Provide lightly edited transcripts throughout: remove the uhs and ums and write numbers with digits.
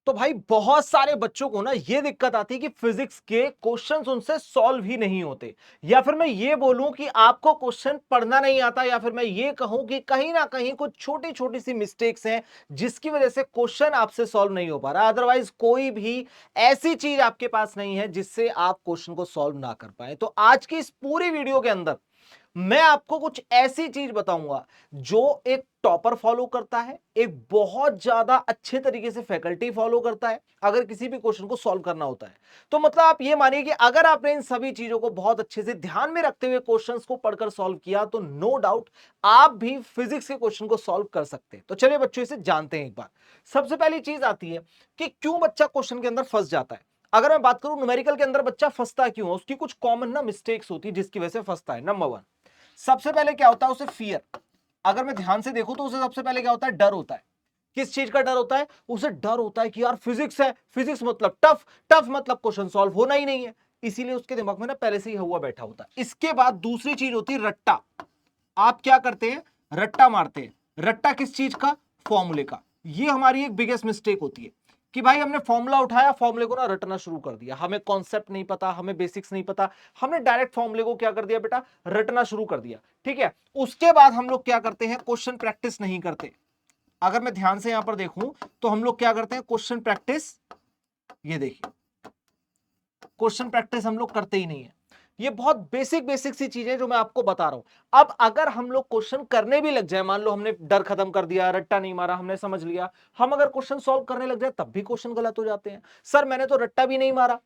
तो भाई बहुत सारे बच्चों को ना ये दिक्कत आती है कि फिजिक्स के क्वेश्चंस उनसे सॉल्व ही नहीं होते, या फिर मैं ये बोलूं कि आपको क्वेश्चन पढ़ना नहीं आता, या फिर मैं ये कहूं कि कहीं ना कहीं कुछ छोटी छोटी सी मिस्टेक्स हैं जिसकी वजह से क्वेश्चन आपसे सॉल्व नहीं हो पा रहा। अदरवाइज कोई भी ऐसी चीज आपके पास नहीं है जिससे आप क्वेश्चन को सॉल्व ना कर पाए। तो आज की इस पूरी वीडियो के अंदर मैं आपको कुछ ऐसी चीज बताऊंगा जो एक टॉपर फॉलो करता है, एक बहुत ज्यादा अच्छे तरीके से फैकल्टी फॉलो करता है अगर किसी भी क्वेश्चन को सॉल्व करना होता है। तो मतलब आप ये मानिए कि अगर आपने इन सभी चीजों को बहुत अच्छे से ध्यान में रखते हुए क्वेश्चंस को पढ़कर सॉल्व किया तो नो डाउट आप भी फिजिक्स के क्वेश्चन को सॉल्व कर सकते हैं। तो चलिए बच्चों इसे जानते हैं एक बार। सबसे पहली चीज आती है कि क्यों बच्चा क्वेश्चन के अंदर फंस जाता है। अगर मैं बात करूं न्यूमेरिकल के अंदर बच्चा फंसता क्यों है, उसकी कुछ कॉमन ना मिस्टेक्स होती है जिसकी वजह से फंसता है। नंबर वन, सबसे पहले क्या होता है, उसे फियर। अगर मैं ध्यान से देखूं तो उसे सबसे पहले क्या होता है, डर होता है। किस चीज का डर होता है, उसे डर होता है कि यार फिजिक्स है, फिजिक्स मतलब टफ, टफ मतलब क्वेश्चन सॉल्व होना ही नहीं है। इसीलिए उसके दिमाग में ना पहले से ही हुआ बैठा होता है। इसके बाद दूसरी चीज होती है रट्टा। आप क्या करते हैं, रट्टा मारते हैं। रट्टा किस चीज का, फॉर्मूले का। ये हमारी एक बिगेस्ट मिस्टेक होती है कि भाई हमने फॉर्मूला उठाया, फॉर्मूले को ना रटना शुरू कर दिया। हमें कॉन्सेप्ट नहीं पता, हमें बेसिक्स नहीं पता, हमने डायरेक्ट फॉर्मूले को क्या कर दिया बेटा, रटना शुरू कर दिया। ठीक है, उसके बाद हम लोग क्या करते हैं, क्वेश्चन प्रैक्टिस नहीं करते। अगर मैं ध्यान से यहां पर देखूं तो हम लोग क्या करते हैं, क्वेश्चन प्रैक्टिस, ये देखिए क्वेश्चन प्रैक्टिस हम लोग करते ही नहीं है। ये बहुत बेसिक बेसिक सी चीजें जो मैं आपको बता रहा हूं। अब अगर हम लोग क्वेश्चन करने भी लग जाए, मान लो हमने डर खत्म कर दिया, रट्टा नहीं मारा, हमने समझ लिया, हम अगर क्वेश्चन सॉल्व करने लग जाए तब भी क्वेश्चन गलत हो जाते हैं। सर मैंने तो रट्टा भी नहीं मारा,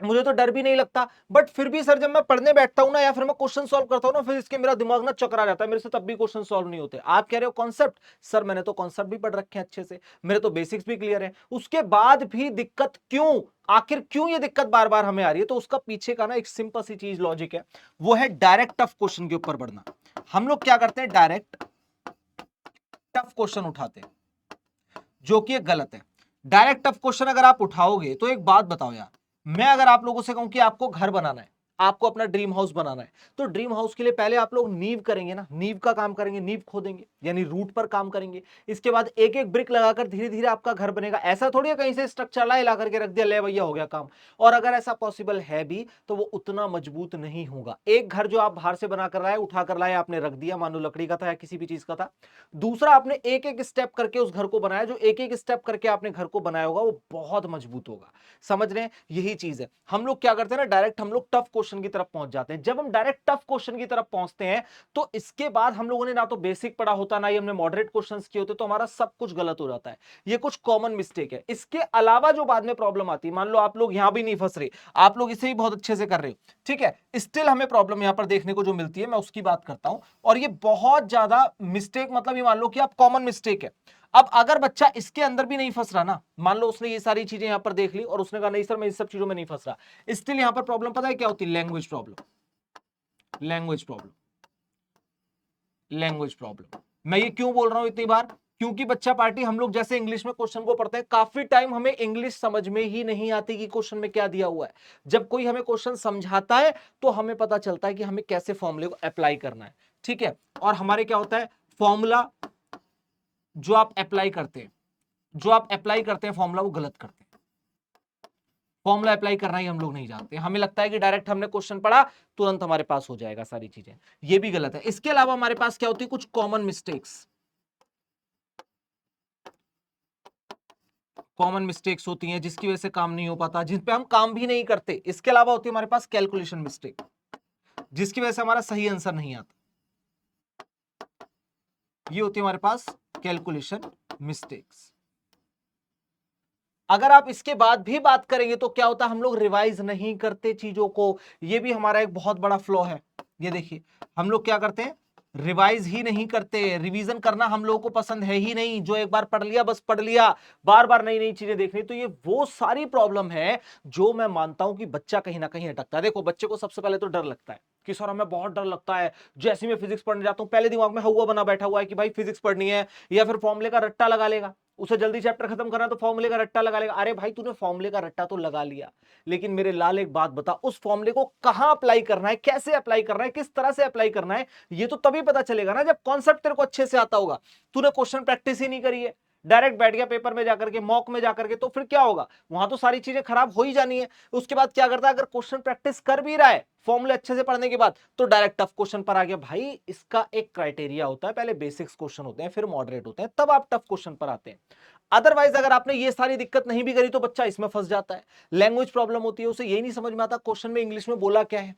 मुझे तो डर भी नहीं लगता, बट फिर भी सर जब मैं पढ़ने बैठता हूं ना या फिर मैं क्वेश्चन सॉल्व करता हूं ना, फिर इसके मेरा दिमाग ना चकरा जाता है, मेरे से तब भी क्वेश्चन सॉल्व नहीं होते। आप कह रहे हो कॉन्सेप्ट, सर मैंने तो कॉन्सेप्ट भी पढ़ रखे हैं अच्छे से, मेरे तो बेसिक्स भी क्लियर है, उसके बाद भी दिक्कत क्यों, आखिर क्यों ये दिक्कत बार बार हमें आ रही है। तो उसका पीछे का ना एक सिंपल सी चीज लॉजिक है, वो है डायरेक्ट टफ क्वेश्चन के ऊपर बढ़ना। हम लोग क्या करते हैं, डायरेक्ट टफ क्वेश्चन उठाते हैं, जो कि गलत है। डायरेक्ट टफ क्वेश्चन अगर आप उठाओगे तो एक बात बताओ यार, मैं अगर आप लोगों से कहूं कि आपको घर बनाना है, आपको अपना ड्रीम हाउस बनाना है, तो ड्रीम हाउस के लिए पहले आप लोग नींव करेंगे ना, नींव का काम करेंगे, नींव खोदेंगे यानी रूट पर काम करेंगे। इसके बाद एक एक ब्रिक लगाकर धीरे धीरे आपका घर बनेगा। ऐसा थोड़ी है कहीं से स्ट्रक्चर ला करके रख दिया, ले भैया हो गया काम। और अगर ऐसा पॉसिबल है भी तो वो उतना मजबूत नहीं होगा। एक घर जो आप बाहर से बना कर लाए, उठा कर लाए, आपने रख दिया, मान लो लकड़ी का था या किसी भी चीज का था। दूसरा आपने एक एक स्टेप करके उस घर को बनाया, जो एक एक स्टेप करके आपने घर को बनाया होगा वो बहुत मजबूत होगा। समझ रहे हैं, यही चीज है। हम लोग क्या करते हैं ना, डायरेक्ट हम लोग टफ क्वेश्चन की तरफ पहुंच जाते हैं। जब हम डायरेक्ट टफ क्वेश्चन की तरफ पहुंचते हैं तो इसके बाद हम लोगों ने ना तो बेसिक पढ़ा होता, ना ही हमने मॉडरेट क्वेश्चंस किए होते, तो हमारा सब कुछ गलत हो जाता है। ये कुछ कॉमन मिस्टेक है। इसके अलावा जो बाद में प्रॉब्लम आती है, मान लो आप लोग यहां भी नहीं फंस रहे, आप लोग इसे ही बहुत अच्छे से कर रहे हो, ठीक है, स्टिल हमें प्रॉब्लम यहां पर देखने को जो मिलती है, मैं उसकी बात करता हूं। और ये बहुत ज्यादा मिस्टेक, मतलब ये मान लो कि आप कॉमन मिस्टेक है। अब अगर बच्चा इसके अंदर भी नहीं फंस रहा ना, मान लो उसने ये सारी चीजें यहां पर देख ली और उसने कहा नहीं सर मैं इस सब चीजों में नहीं फंस रहा, स्टिल यहां पर प्रॉब्लम पता है क्या होती है, language problem. Language problem, language problem. मैं ये क्यों बोल रहा हूं इतनी बार, क्योंकि बच्चा पार्टी हम लोग जैसे इंग्लिश में क्वेश्चन को पढ़ते हैं, काफी टाइम हमें इंग्लिश समझ में ही नहीं आती कि क्वेश्चन में क्या दिया हुआ है। जब कोई हमें क्वेश्चन समझाता है तो हमें पता चलता है कि हमें कैसे फॉर्मूले को अप्लाई करना है। ठीक है, और हमारे क्या होता है, फॉर्मूला जो आप अप्लाई करते हैं, जो आप अप्लाई करते हैं फॉर्मूला, वो गलत करते हैं। फॉर्मूला अप्लाई करना ही हम लोग नहीं जानते, हमें लगता है कि डायरेक्ट हमने क्वेश्चन पढ़ा तुरंत हमारे पास हो जाएगा सारी चीजें, ये भी गलत है। इसके अलावा हमारे पास क्या होती है, कुछ कॉमन मिस्टेक्स, कॉमन मिस्टेक्स होती हैं जिसकी वजह से काम नहीं हो पाता, जिन पे हम काम भी नहीं करते। इसके अलावा होती है हमारे पास कैलकुलेशन मिस्टेक, जिसकी वजह से हमारा सही आंसर नहीं आता। ये होती है हमारे पास कैलकुलेशन मिस्टेक्स। अगर आप इसके बाद भी बात करेंगे तो क्या होता है, हम लोग रिवाइज नहीं करते चीजों को, ये भी हमारा एक बहुत बड़ा फ्लॉ है। ये देखिए हम लोग क्या करते हैं, रिवाइज ही नहीं करते। रिवीजन करना हम लोगों को पसंद है ही नहीं, जो एक बार पढ़ लिया बस पढ़ लिया, बार बार नई नई चीजें देखनी। तो ये वो सारी प्रॉब्लम है जो मैं मानता हूं कि बच्चा कहीं ना कहीं अटकता है। देखो बच्चे को सबसे पहले तो डर लगता है कि सर हमें बहुत डर लगता है, जैसे मैं फिजिक्स पढ़ने जाता हूं पहले दिमाग में हुआ बना बैठा हुआ है कि भाई फिजिक्स पढ़नी है, या फिर फॉर्मूले का रट्टा लगा लेगा, उसे जल्दी चैप्टर खत्म करना तो फॉर्मूले का रट्टा लगा लेगा। अरे भाई तूने फॉर्मूले का रट्टा तो लगा लिया, लेकिन मेरे लाल एक बात बता, उस फॉर्मूले को कहां अप्लाई करना है, कैसे अप्लाई करना है, किस तरह से अप्लाई करना है, ये तो तभी पता चलेगा ना जब कॉन्सेप्ट तेरे को अच्छे से आता होगा। तूने क्वेश्चन प्रैक्टिस ही नहीं करी है, डायरेक्ट बैठ गया पेपर में जाकर के, मॉक में जाकर के, तो फिर क्या होगा, वहां तो सारी चीजें खराब हो ही जानी है। उसके बाद क्या करता है, अगर क्वेश्चन प्रैक्टिस कर भी रहा है फॉर्मूले अच्छे से पढ़ने के बाद, तो डायरेक्ट टफ क्वेश्चन पर आ गया। भाई इसका एक क्राइटेरिया होता है, पहले बेसिक्स क्वेश्चन होते हैं, फिर मॉडरेट होते हैं, तब आप टफ क्वेश्चन पर आते हैं। अदरवाइज अगर आपने ये सारी दिक्कत नहीं भी करी तो बच्चा इसमें फंस जाता है। लैंग्वेज प्रॉब्लम होती है, उसे यही नहीं समझ में आता क्वेश्चन में इंग्लिश में बोला क्या है,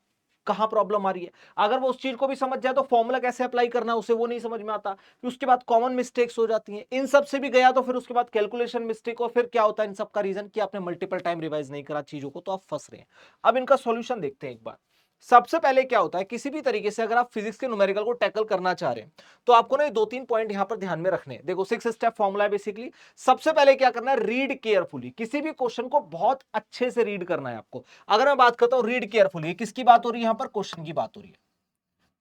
कहां प्रॉब्लम आ रही है। अगर वो उस चीज को भी समझ जाए तो फॉर्मूला कैसे अप्लाई करना है उसे वो नहीं समझ में आता। फिर उसके बाद कॉमन मिस्टेक्स हो जाती हैं, इन सब से भी गया तो फिर उसके बाद कैलकुलेशन मिस्टेक, और फिर क्या होता है इन सब का रीजन कि आपने मल्टीपल टाइम रिवाइज नहीं करा चीजों को, तो आप फंस रहे हैं। अब इनका सॉल्यूशन देखते हैं एक बार। सबसे पहले क्या होता है, किसी भी तरीके से अगर आप फिजिक्स के न्यूमेरिकल को टैकल करना चाह रहे हैं तो आपको ना ये 2-3 पॉइंट यहां पर ध्यान में रखने हैं। देखो 6 स्टेप फॉर्मूला है बेसिकली। सबसे पहले क्या करना है, रीड केयरफुली, किसी भी क्वेश्चन को बहुत अच्छे से रीड करना है आपको। अगर मैं बात करता हूं रीड केयरफुली, किसकी बात हो रही है यहां पर, क्वेश्चन की बात हो रही है।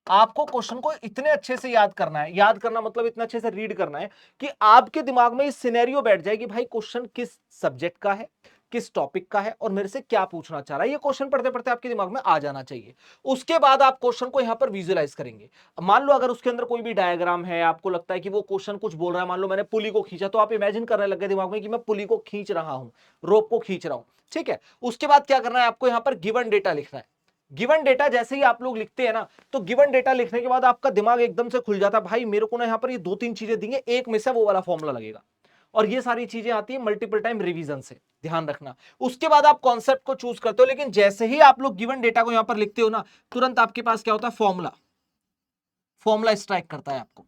आपको क्वेश्चन को इतने अच्छे से याद करना है, याद करना मतलब इतना अच्छे से रीड करना है कि आपके दिमाग में इस सिनेरियो बैठ जाए कि भाई क्वेश्चन किस सब्जेक्ट का है, किस टॉपिक का है और मेरे से क्या पूछना चाह रहा है, ये क्वेश्चन पढ़ते पढ़ते आपके दिमाग में आ जाना चाहिए। उसके बाद आप क्वेश्चन को यहां पर विजुअलाइज करेंगे। मान लो अगर उसके अंदर कोई भी डायग्राम है, आपको लगता है कि वो क्वेश्चन कुछ बोल रहा है, मान लो मैंने पुली को खींचा, तो आप इमेजिन करने लगे दिमाग में कि मैं पुली को खींच रहा हूं, रोप को खींच रहा हूं, ठीक है। उसके बाद क्या करना है, आपको यहां पर गिवन डेटा लिखना है। गिवन डेटा जैसे ही आप लोग लिखते हैं ना, तो गिवन डेटा लिखने के बाद आपका दिमाग एकदम से खुल जाता है, भाई मेरे को ना यहाँ पर ये 2-3 चीजें दी हैं, एक में से वो वाला फॉर्मूला लगेगा। और ये सारी चीजें आती है मल्टीपल टाइम रिवीजन से, ध्यान रखना। उसके बाद आप कॉन्सेप्ट को चूज करते हो, लेकिन जैसे ही आप लोग गिवन डेटा को यहां पर लिखते हो ना, तुरंत आपके पास क्या होता है, फॉर्मूला, फॉर्मूला स्ट्राइक करता है आपको।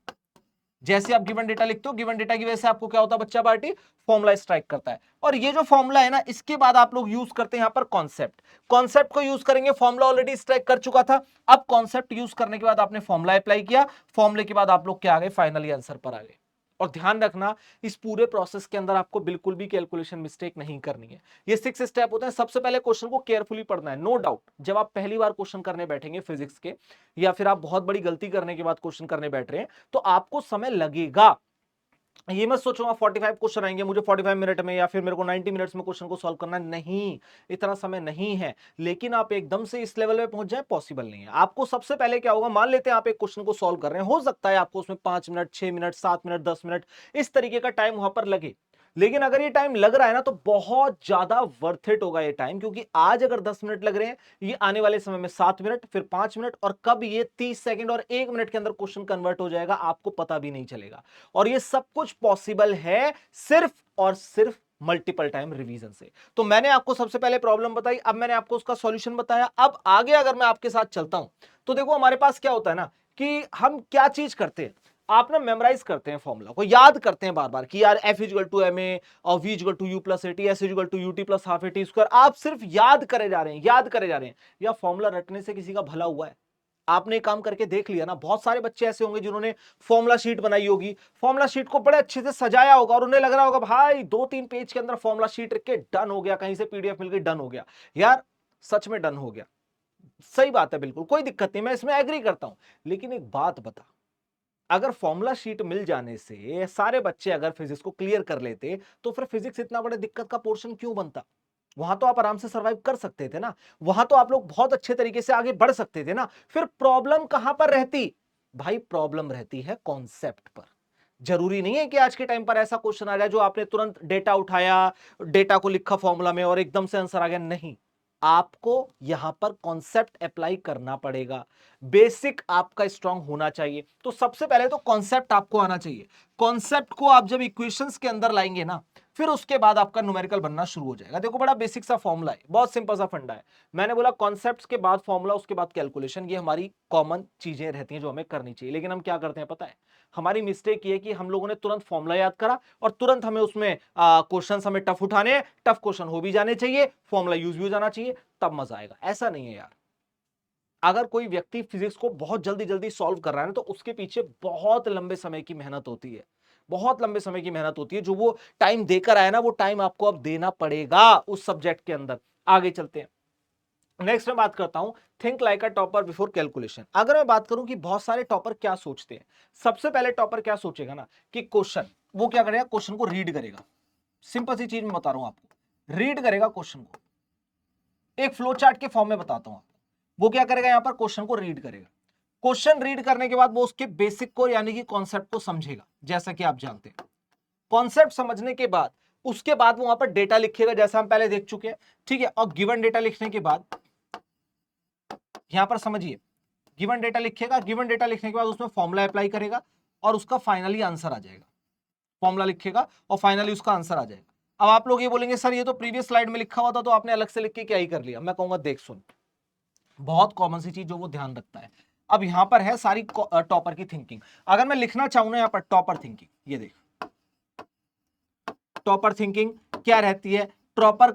जैसे आप गिवन डेटा लिखते हो, गिवन डेटा की वजह से आपको क्या होता है बच्चा पार्टी, फॉर्मूला स्ट्राइक करता है। और ये जो फॉर्मूला है ना, इसके बाद आप लोग यूज करते हैं यहां पर कॉन्सेप्ट। कॉन्सेप्ट को यूज करेंगे, फॉर्मूला ऑलरेडी स्ट्राइक कर चुका था, अब कॉन्सेप्ट यूज करने के बाद आपने फॉर्मूला अप्लाई किया, फॉर्मूले के बाद आप लोग क्या आ गए, फाइनली आंसर पर आ गए। और ध्यान रखना, इस पूरे प्रोसेस के अंदर आपको बिल्कुल भी कैलकुलेशन मिस्टेक नहीं करनी है। ये 6 स्टेप होते हैं। सबसे पहले क्वेश्चन को केयरफुली पढ़ना है। नो डाउट जब आप पहली बार क्वेश्चन करने बैठेंगे फिजिक्स के, या फिर आप बहुत बड़ी गलती करने के बाद क्वेश्चन करने बैठ रहे हैं, तो आपको समय लगेगा। ये मत सोचूंगा 45 क्वेश्चन आएंगे मुझे 45 मिनट में, या फिर मेरे को 90 मिनट्स में क्वेश्चन को सॉल्व करना, नहीं, इतना समय नहीं है। लेकिन आप एकदम से इस लेवल पे पहुंच जाए, पॉसिबल नहीं है। आपको सबसे पहले क्या होगा, मान लेते हैं आप एक क्वेश्चन को सॉल्व कर रहे हैं, हो सकता है आपको उसमें 5 मिनट, 6 मिनट, 7 मिनट, 10 मिनट इस तरीके का टाइम वहां पर लगे। लेकिन अगर ये टाइम लग रहा है ना, तो बहुत ज्यादा वर्थ इट होगा ये टाइम, क्योंकि आज अगर 10 मिनट लग रहे हैं, ये आने वाले समय में 7 मिनट, फिर 5 मिनट, और कब ये 30 सेकंड और 1 मिनट के अंदर क्वेश्चन कन्वर्ट हो जाएगा, आपको पता भी नहीं चलेगा। और ये सब कुछ पॉसिबल है सिर्फ और सिर्फ मल्टीपल टाइम रिवीजन से। तो मैंने आपको सबसे पहले प्रॉब्लम बताई, अब मैंने आपको उसका सॉल्यूशन बताया। अब आगे अगर मैं आपके साथ चलता हूं, तो देखो हमारे पास क्या होता है ना, कि हम क्या चीज करते हैं, आप ना मेमोराइज करते हैं, फॉर्मूला को याद करते हैं बार बार कि यार F इक्वल टू MA और V equal to U plus AT, S equal to UT plus half AT square. आप सिर्फ याद करे जा रहे हैं, याद करे जा रहे हैं। या फॉर्मूला रटने से किसी का भला हुआ है? आपने काम करके देख लिया ना, बहुत सारे बच्चे ऐसे होंगे जिन्होंने फॉर्मूला शीट बनाई होगी, फॉर्मूला शीट को बड़े अच्छे से सजाया होगा, और उन्हें लग रहा होगा भाई 2-3 पेज के अंदर फॉर्मूला शीट रख के डन हो गया, कहीं से PDF मिल गई, डन हो गया। यार सच में डन हो गया, सही बात है, बिल्कुल कोई दिक्कत नहीं, मैं इसमें एग्री करता हूं। लेकिन एक बात बता, अगर फॉर्मूला शीट मिल जाने से सारे बच्चे अगर फिजिक्स को क्लियर कर लेते, तो फिर फिजिक्स इतना बड़ा दिक्कत का पोर्शन क्यों बनता? वहां तो आप आराम से सरवाइव कर सकते थे ना, वहां तो आप लोग बहुत अच्छे तरीके से आगे बढ़ सकते थे ना। फिर प्रॉब्लम कहां पर रहती? भाई प्रॉब्लम रहती है कॉन्सेप्ट पर। जरूरी नहीं है कि आज के टाइम पर ऐसा क्वेश्चन आ जाए जो आपने तुरंत डेटा उठाया, डेटा को लिखा फॉर्मूला में और एकदम से आंसर आ गया, नहीं। आपको यहां पर कॉन्सेप्ट अप्लाई करना पड़ेगा, बेसिक आपका स्ट्रांग होना चाहिए। तो सबसे पहले तो कॉन्सेप्ट आपको आना चाहिए। कॉन्सेप्ट को आप जब इक्वेशंस के अंदर लाएंगे ना, फिर उसके बाद आपका न्यूमेरिकल बनना शुरू हो जाएगा। देखो बड़ा बेसिक सा फॉर्मूला है, बहुत सिंपल सा फंडा है। मैंने बोला कॉन्सेप्ट्स के बाद फॉर्मूला, उसके बाद कैलकुलेशन, ये हमारी कॉमन चीजें रहती हैं जो हमें करनी चाहिए। लेकिन हम क्या करते हैं पता है, हमारी मिस्टेक ये है कि हम लोगों ने तुरंत फॉर्मूला याद करा और तुरंत हमें उसमें क्वेश्चन हमें टफ उठाने हैं, टफ क्वेश्चन हो भी जाने चाहिए, फॉर्मूला यूज भी हो जाना चाहिए, तब मजा आएगा। ऐसा नहीं है यार। अगर कोई व्यक्ति फिजिक्स को बहुत जल्दी जल्दी सॉल्व कर रहा है ना, तो उसके पीछे बहुत लंबे समय की मेहनत होती है, बहुत लंबे समय की मेहनत होती है। जो वो टाइम देकर आया ना, वो टाइम आपको अब देना पड़ेगा उस सब्जेक्ट के अंदर। आगे चलते हैं, नेक्स्ट मैं बात करता हूं think like a topper before calculation. अगर मैं बात करूं कि बहुत सारे टॉपर क्या सोचते हैं, सबसे पहले टॉपर क्या सोचेगा ना, कि क्वेश्चन, वो क्या करेगा, क्वेश्चन को रीड करेगा। सिंपल सी चीज मैं बता रहा हूं आपको, रीड करेगा क्वेश्चन को, एक फ्लो चार्ट के फॉर्म में बताता हूं। वो क्या करेगा, यहां पर क्वेश्चन को रीड करेगा। क्वेश्चन रीड करने के बाद वो उसके बेसिक को यानी कि कॉन्सेप्ट को समझेगा, जैसा कि आप जानते हैं। कॉन्सेप्ट समझने के बाद उसके बाद वो वहां पर डेटा लिखेगा जैसा हम पहले देख चुके हैं, ठीक है। और गिवन डेटा लिखने के बाद यहां पर समझिए, गिवन डेटा लिखेगा, गिवन डेटा लिखने के बाद उसमें फॉर्मूला अप्लाई करेगा और उसका फाइनली आंसर आ जाएगा। फॉर्मूला लिखेगा और फाइनली उसका आंसर आ जाएगा। अब आप लोग ये बोलेंगे सर ये तो प्रीवियस स्लाइड में लिखा हुआ था, तो आपने अलग से लिख के क्या ही कर लिया। मैं कहूंगा देख सुन, बहुत कॉमन सी चीज जो वो ध्यान रखता है। अब यहां पर है सारी टॉपर की थिंकिंग। अगर मैं लिखना चाहूं ना यहां पर टॉपर थिंकिंग, ये देख टॉपर थिंकिंग क्या रहती है। टॉपर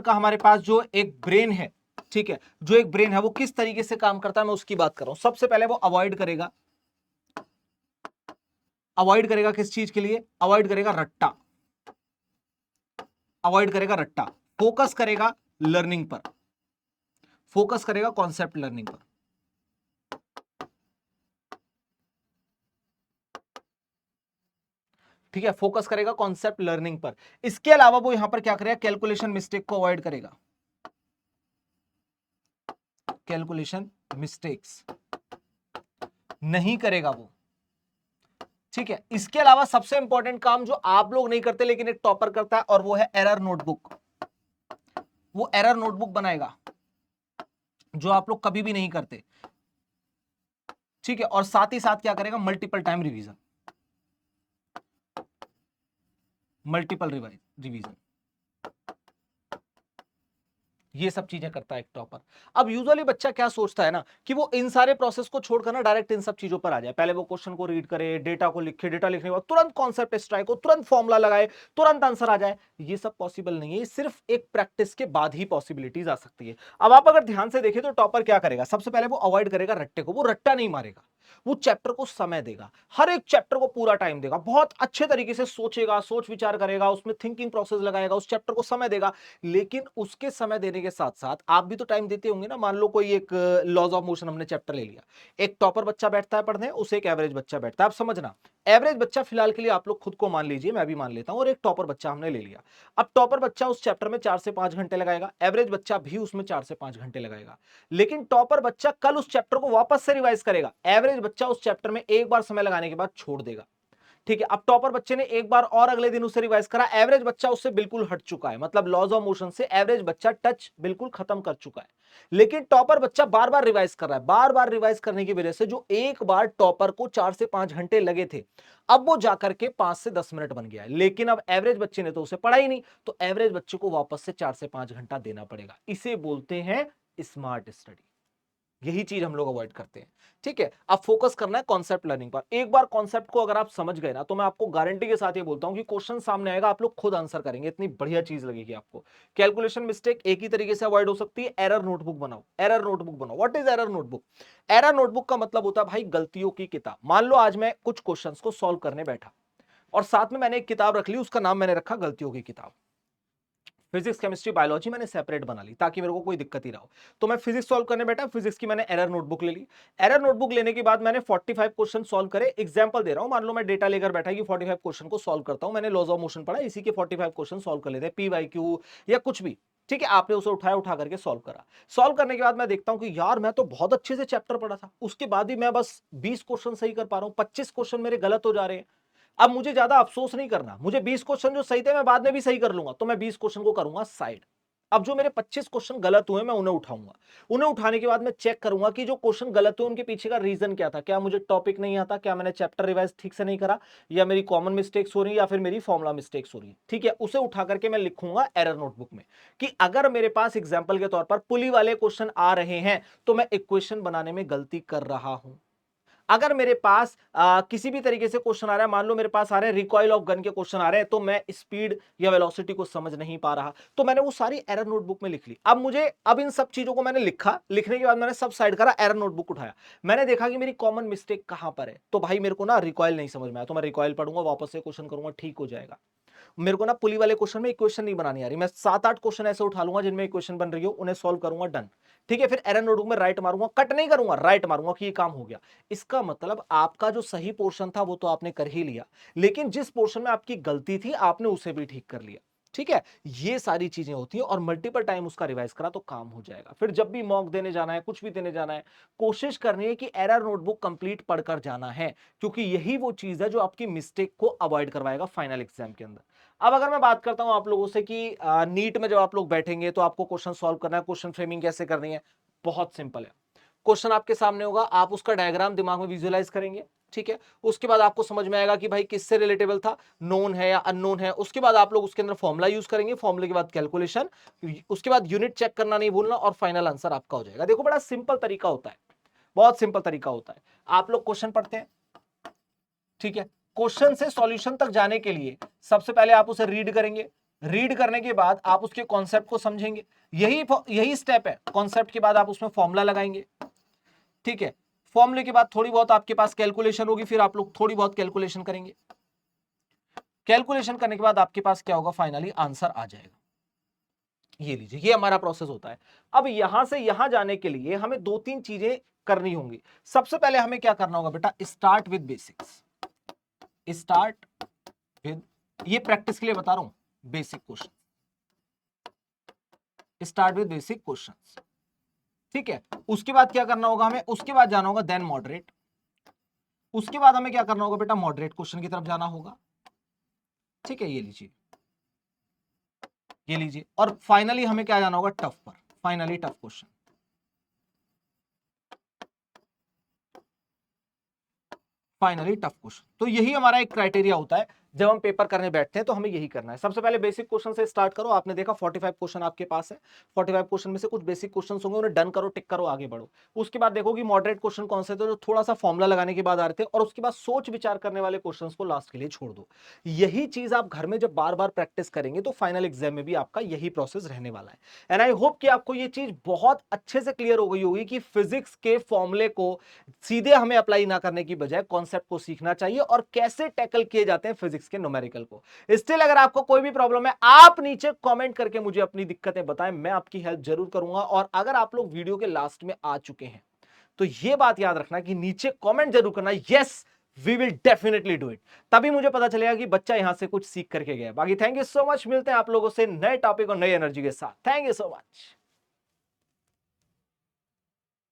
का हमारे पास जो एक ब्रेन है, ठीक है, जो एक ब्रेन है वो किस तरीके से काम करता है मैं उसकी बात कर रहा हूं। सबसे पहले वो अवॉइड करेगा, अवॉइड करेगा किस चीज के लिए, अवॉइड करेगा रट्टा, अवॉइड करेगा रट्टा। फोकस करेगा लर्निंग पर, फोकस करेगा कॉन्सेप्ट लर्निंग पर। ठीक है, फोकस करेगा कॉन्सेप्ट लर्निंग पर। इसके अलावा वो यहां पर क्या करेगा, कैलकुलेशन मिस्टेक को अवॉइड करेगा, कैलकुलेशन मिस्टेक्स नहीं करेगा वो, ठीक है। इसके अलावा सबसे इंपॉर्टेंट काम जो आप लोग नहीं करते लेकिन एक टॉपर करता है, और वो है एरर नोटबुक। वो एरर नोटबुक बनाएगा जो आप लोग कभी भी नहीं करते, ठीक है। और साथ ही साथ क्या करेगा, multiple time revision, multiple revision, ये सब चीजें करता है एक टॉपर। अब यूजुअली बच्चा क्या सोचता है ना कि वो इन सारे प्रोसेस को छोड़कर ना डायरेक्ट इन सब चीजों पर आ जाए। पहले वो क्वेश्चन को रीड करे, डेटा को लिखे, डेटा लिखने के बाद तुरंत कॉन्सेप्ट स्ट्राइक हो, तुरंत फॉर्मुला लगाए, तुरंत आंसर आ जाए। ये सब पॉसिबल नहीं है, ये सिर्फ एक प्रैक्टिस के बाद ही पॉसिबिलिटीज आ सकती है। अब आप अगर ध्यान से देखें तो टॉपर क्या करेगा, सबसे पहले वो अवॉइड करेगा रट्टे को। वो रट्टा नहीं मारेगा, वो चैप्टर को समय देगा, हर एक चैप्टर को पूरा टाइम देगा, बहुत अच्छे तरीके से सोचेगा, सोच विचार करेगा, उसमें थिंकिंग प्रोसेस लगाएगा, उस चैप्टर को समय देगा। लेकिन उसके समय देने के साथ साथ आप भी तो टाइम देते होंगे ना। मान लो कोई एक लॉज ऑफ मोशन हमने चैप्टर ले लिया, एक टॉपर बच्चा बैठता है पढ़ने, उसे एक एवरेज बच्चा बैठता है। आप समझना, एवरेज बच्चा फिलहाल के लिए आप लोग खुद को मान लीजिए, मैं भी मान लेता हूं, और एक टॉपर बच्चा हमने ले लिया। अब टॉपर बच्चा उस चैप्टर में 4 से 5 घंटे लगाएगा, एवरेज बच्चा भी उसमें 4 से 5 घंटे लगाएगा। लेकिन टॉपर बच्चा कल उस चैप्टर को वापस से रिवाइज करेगा, एवरेज बच्चा उस चैप्टर में एक बार समय लगाने के बाद छोड़ देगा, ठीक है। अब टॉपर बच्चे ने एक बार और अगले दिन उसे रिवाइज करा, एवरेज बच्चा उससे बिल्कुल हट चुका है, मतलब लॉज ऑफ मोशन से एवरेज बच्चा टच बिल्कुल खत्म कर चुका है। लेकिन टॉपर बच्चा बार बार रिवाइज कर रहा है, बार बार रिवाइज करने की वजह से जो एक बार टॉपर को 4 से 5 घंटे लगे थे, अब वो जाकर के 5 से 10 मिनट बन गया है। लेकिन अब एवरेज बच्चे ने तो उसे पढ़ा ही नहीं, तो एवरेज बच्चे को वापस से 4 से 5 घंटा देना पड़ेगा। इसे बोलते हैं स्मार्ट स्टडी। यही चीज हम लोग अवॉइड करते हैं, ठीक है। अब फोकस करना है कॉन्सेप्ट लर्निंग पर। एक बार कॉन्सेप्ट को अगर आप समझ गए ना, तो मैं आपको गारंटी के साथ ये बोलता हूं कि क्वेश्चन सामने आएगा, आप लोग खुद आंसर करेंगे, इतनी बढ़िया चीज लगेगी आपको। कैलकुलेशन मिस्टेक एक ही तरीके से अवॉइड हो सकती है, एरर नोटबुक बनाओ, एरर नोटबुक बनाओ। What is error notebook? Error notebook का मतलब होता है भाई गलतियों की किताब। मान लो आज मैं कुछ क्वेश्चन को सॉल्व करने बैठा और साथ में मैंने एक किताब रख ली, उसका नाम मैंने रखा गलतियों की किताब। फिजिक्स केमिस्ट्री बायोलॉजी मैंने सेपरेट बना ली ताकि मेरे को कोई दिक्कत ही ना हो। तो मैं फिजिक्स सॉल्व करने बैठा, फिजिक्स की मैंने एरर नोटबुक ले ली। एरर नोटबुक लेने के बाद मैंने 45 क्वेश्चन सॉल्व करे। एग्जांपल दे रहा हूं, मान लो मैं डेटा लेकर बैठा कि 45 क्वेश्चन को सॉल्व करता हूं। मैंने लॉज ऑफ मोशन पढ़ा, इसी के 45 क्वेश्चन सॉल्व कर लेते हैं, पी वाई क्यू या कुछ भी, ठीक है। आपने उसे उठाया, उठा करके सॉल्व करा। सॉल्व करने के बाद मैं देखता हूं कि यार मैं तो बहुत अच्छे से चैप्टर पढ़ा था, उसके बाद भी मैं बस 20 क्वेश्चन सही कर पा रहा हूं, 25 क्वेश्चन मेरे गलत हो जा रहे हैं। अब मुझे ज्यादा अफसोस नहीं करना, मुझे 20 क्वेश्चन जो सही थे मैं बाद में भी सही कर लूंगा, तो मैं 20 क्वेश्चन को करूंगा साइड। अब जो मेरे 25 क्वेश्चन गलत हुए मैं उन्हें उठाऊंगा। उन्हें उठाने के बाद मैं चेक करूंगा कि जो क्वेश्चन गलत हुए उनके पीछे का रीजन क्या था। क्या मुझे टॉपिक नहीं आता, क्या मैंने चैप्टर रिवाइज ठीक से नहीं करा, या मेरी कॉमन मिस्टेक्स हो रही है, या फिर मेरी फॉर्मुला मिस्टेक्स हो रही है, ठीक है। उसे उठा करके मैं लिखूंगा एरर नोटबुक में कि अगर मेरे पास एग्जाम्पल के तौर पर पुली वाले क्वेश्चन आ रहे हैं तो मैं इक्वेशन बनाने में गलती कर रहा हूं। अगर मेरे पास किसी भी तरीके से क्वेश्चन आ रहा है, मान लो मेरे पास आ रहे हैं रिकॉइल ऑफ गन के क्वेश्चन आ रहे हैं, तो मैं स्पीड या वेलोसिटी को समझ नहीं पा रहा, तो मैंने वो सारी एरर नोटबुक में लिख ली। अब इन सब चीजों को मैंने लिखा, लिखने के बाद मैंने सब साइड करा, एरर नोटबुक उठाया, मैंने देखा कि मेरी कॉमन मिस्टेक कहां पर है। तो भाई मेरे को ना रिकॉइल नहीं समझ में आया, तो मैं रिकॉइल पढ़ूंगा, वापस से क्वेश्चन करूंगा, ठीक हो जाएगा। मेरे को ना पुली वाले क्वेश्चन में इक्वेशन नहीं बनानी आ रही, मैं 7-8 क्वेश्चन ऐसे उठा लूंगा जिनमें इक्वेशन बन रही हो, उन्हें सॉल्व करूंगा, डन, ठीक है। फिर एरर नोटबुक में राइट मारूंगा, कट नहीं करूंगा, राइट मारूंगा कि ये काम हो गया। इसका मतलब आपका जो सही पोर्शन था वो तो आपने कर ही लिया, लेकिन जिस पोर्शन में आपकी गलती थी आपने उसे भी ठीक कर लिया, ठीक है, ये सारी चीजें होती हैं और मल्टीपल टाइम उसका रिवाइज करा तो काम हो जाएगा। फिर जब भी मॉक देने जाना है, कुछ भी देने जाना है, कोशिश करनी है कि एरर नोटबुक कंप्लीट पढ़कर जाना है, क्योंकि यही वो चीज है जो आपकी मिस्टेक को अवॉइड करवाएगा फाइनल एग्जाम के अंदर। अब अगर मैं बात करता हूं आप लोगों से कि नीट में जब आप लोग बैठेंगे तो आपको क्वेश्चन सॉल्व करना है, क्वेश्चन फ्रेमिंग कैसे करनी है, बहुत सिंपल है। क्वेश्चन आपके सामने होगा, आप उसका डायग्राम दिमाग में विजुअलाइज करेंगे, ठीक है, उसके बाद आपको समझ में आएगा कि भाई किससे रिलेटेबल था, नोन है या अननोन है। उसके बाद आप लोग उसके अंदर फॉर्मुला यूज करेंगे, फॉर्मुले के बाद कैलकुलेशन, उसके बाद यूनिट चेक करना नहीं भूलना और फाइनल आंसर आपका हो जाएगा। देखो बड़ा सिंपल तरीका होता है, बहुत सिंपल तरीका होता है। आप लोग क्वेश्चन पढ़ते हैं, ठीक है, क्वेश्चन से सॉल्यूशन तक जाने के लिए सबसे पहले आप उसे रीड करेंगे, रीड करने के बाद आप उसके कॉन्सेप्ट को समझेंगे, यही स्टेप है। कॉन्सेप्ट के बाद आप उसमें फॉर्मुला लगाएंगे, ठीक है, फॉर्मूले के बाद थोड़ी बहुत आपके पास कैलकुलेशन होगी, फिर आप लोग थोड़ी बहुत कैलकुलेशन करेंगे, कैलकुलेशन करने के बाद आपके पास क्या होगा, फाइनली आंसर आ जाएगा। ये लीजिए, ये हमारा प्रोसेस होता है। अब यहां से यहां जाने के लिए हमें दो तीन चीजें करनी होंगी। सबसे पहले हमें क्या करना होगा बेटा, start with basics, start with, ये प्रैक्टिस के लिए बता रहा हूं, basic question, start with basic questions, ठीक है। उसके बाद क्या करना होगा हमें, उसके बाद जाना होगा देन मॉडरेट, उसके बाद हमें क्या करना होगा बेटा, मॉडरेट क्वेश्चन की तरफ जाना होगा, ठीक है, ये लीजिए, ये लीजिए, और फाइनली हमें क्या जाना होगा, टफ पर, finally tough question, finally tough question. तो यही हमारा एक क्राइटेरिया होता है जब हम पेपर करने बैठते हैं, तो हमें यही करना है। सबसे पहले बेसिक क्वेश्चन से स्टार्ट करो। आपने देखा 45 क्वेश्चन आपके पास है, 45 क्वेश्चन में से कुछ बेसिक क्वेश्चन होंगे, उन्हें डन करो, टिक करो, आगे बढ़ो। उसके बाद देखो कि मॉडरेट क्वेश्चन कौन से थे जो थोड़ा सा फॉर्मुला लगाने के बाद आ रहे थे, और उसके बाद सोच विचार करने वाले क्वेश्चन को लास्ट के लिए छोड़ दो। यही चीज आप घर में जब बार बार प्रैक्टिस करेंगे तो फाइनल एग्जाम में भी आपका यही प्रोसेस रहने वाला है। एंड आई होप कि आपको ये चीज बहुत अच्छे से क्लियर हो गई होगी कि फिजिक्स के फॉर्मूले को सीधे हमें अप्लाई ना करने की बजाय कॉन्सेप्ट को सीखना चाहिए और कैसे टैकल किए जाते हैं फिजिक्स के न्यूमेरिकल को। स्टिल अगर आपको कोई भी प्रॉब्लम है, आप नीचे कमेंट करके मुझे अपनी दिक्कतें बताएं, मैं आपकी हेल्प जरूर करूंगा। और अगर आप लोग वीडियो के लास्ट में आ चुके हैं तो यह बात याद रखना कि नीचे कमेंट जरूर करना, yes we will definitely do it. तभी मुझे पता चलेगा कि बच्चा यहां से कुछ सीख करके गया। बाकी थैंक यू सो मच, मिलते हैं आप लोगों से नए टॉपिक और नई एनर्जी के साथ। Thank you so much.